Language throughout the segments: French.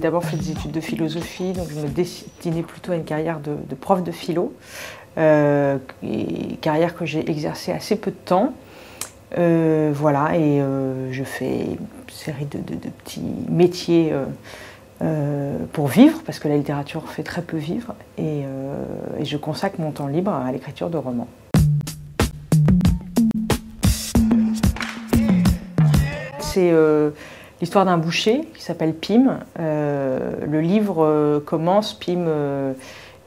d'abord fait des études de philosophie, donc je me destinais plutôt à une carrière de prof de philo, carrière que j'ai exercée assez peu de temps. Voilà, et je fais une série de petits métiers pour vivre, parce que la littérature fait très peu vivre, et je consacre mon temps libre à l'écriture de romans. C'est l'histoire d'un boucher qui s'appelle Pim. Le livre commence, Pim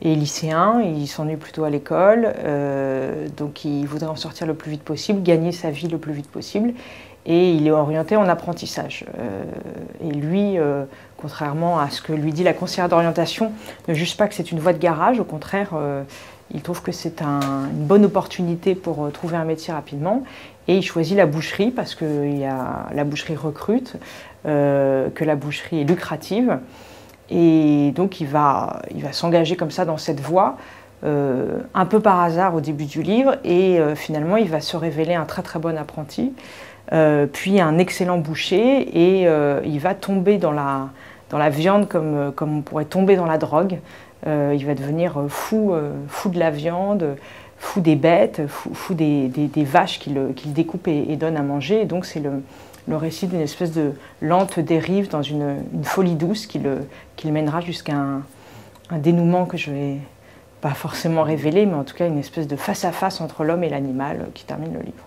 est lycéen, il s'ennuie plutôt à l'école, donc il voudrait en sortir le plus vite possible, gagner sa vie le plus vite possible, et il est orienté en apprentissage. Et lui, contrairement à ce que lui dit la conseillère d'orientation, ne juge pas que c'est une voie de garage, au contraire, il trouve que c'est une bonne opportunité pour trouver un métier rapidement. Et il choisit la boucherie parce que la boucherie recrute, que la boucherie est lucrative. Et donc il va s'engager comme ça dans cette voie, un peu par hasard au début du livre. Et finalement, il va se révéler un très très bon apprenti, puis un excellent boucher. Et il va tomber dans la viande comme on pourrait tomber dans la drogue. Il va devenir fou de la viande, fou des bêtes, fou des vaches qu'il découpe et donne à manger. Et donc c'est le récit d'une espèce de lente dérive dans une folie douce qui le mènera jusqu'à un dénouement que je ne vais pas forcément révéler, mais en tout cas une espèce de face-à-face entre l'homme et l'animal qui termine le livre.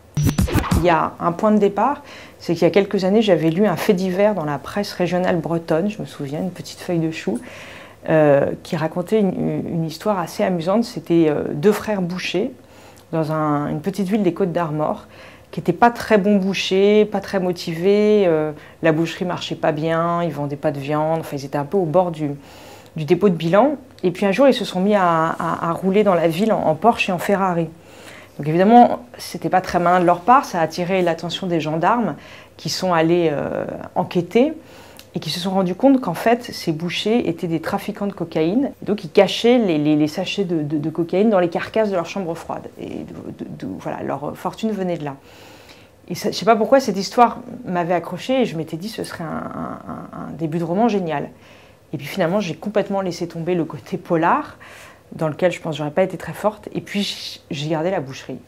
Il y a un point de départ, c'est qu'il y a quelques années, j'avais lu un fait divers dans la presse régionale bretonne, je me souviens, une petite feuille de chou, qui racontait une histoire assez amusante. C'était deux frères bouchers dans une petite ville des Côtes-d'Armor qui n'étaient pas très bons bouchers, pas très motivés. La boucherie marchait pas bien, ils vendaient pas de viande, enfin ils étaient un peu au bord du dépôt de bilan. Et puis un jour, ils se sont mis à rouler dans la ville en Porsche et en Ferrari. Donc évidemment, c'était pas très malin de leur part, ça a attiré l'attention des gendarmes qui sont allés enquêter et qui se sont rendus compte qu'en fait, ces bouchers étaient des trafiquants de cocaïne. Donc ils cachaient les sachets de cocaïne dans les carcasses de leur chambre froide. Et voilà, leur fortune venait de là. Et ça, je ne sais pas pourquoi cette histoire m'avait accrochée et je m'étais dit que ce serait un début de roman génial. Et puis finalement, j'ai complètement laissé tomber le côté polar, dans lequel je pense que je n'aurais pas été très forte. Et puis j'ai gardé la boucherie.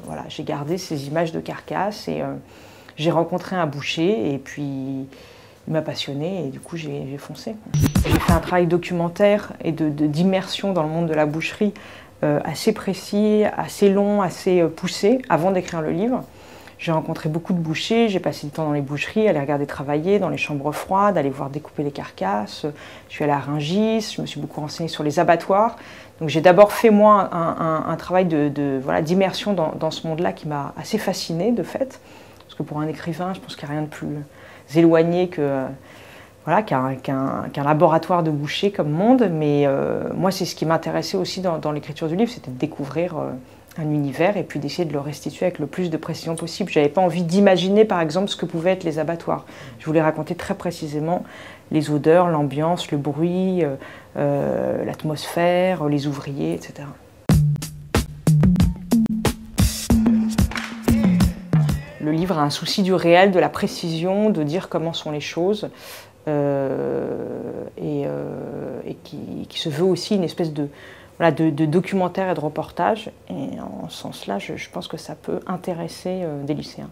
Voilà, j'ai gardé ces images de carcasses et j'ai rencontré un boucher et puis il m'a passionnée et du coup j'ai foncé. J'ai fait un travail documentaire et d'immersion dans le monde de la boucherie assez précis, assez long, assez poussé avant d'écrire le livre. J'ai rencontré beaucoup de bouchers, j'ai passé du temps dans les boucheries, à les regarder travailler, dans les chambres froides, à les voir découper les carcasses. Je suis allée à Rungis, je me suis beaucoup renseignée sur les abattoirs. Donc j'ai d'abord fait moi un travail d'immersion dans ce monde-là qui m'a assez fascinée de fait. Parce que pour un écrivain, je pense qu'il n'y a rien de plus éloigné qu'un laboratoire de boucher comme monde. Mais moi, c'est ce qui m'intéressait aussi dans l'écriture du livre, c'était de découvrir un univers et puis d'essayer de le restituer avec le plus de précision possible. Je n'avais pas envie d'imaginer, par exemple, ce que pouvaient être les abattoirs. Je voulais raconter très précisément les odeurs, l'ambiance, le bruit, l'atmosphère, les ouvriers, etc. Le livre a un souci du réel, de la précision, de dire comment sont les choses, et qui se veut aussi une espèce de documentaire et de reportage. Et en ce sens-là, je pense que ça peut intéresser des lycéens.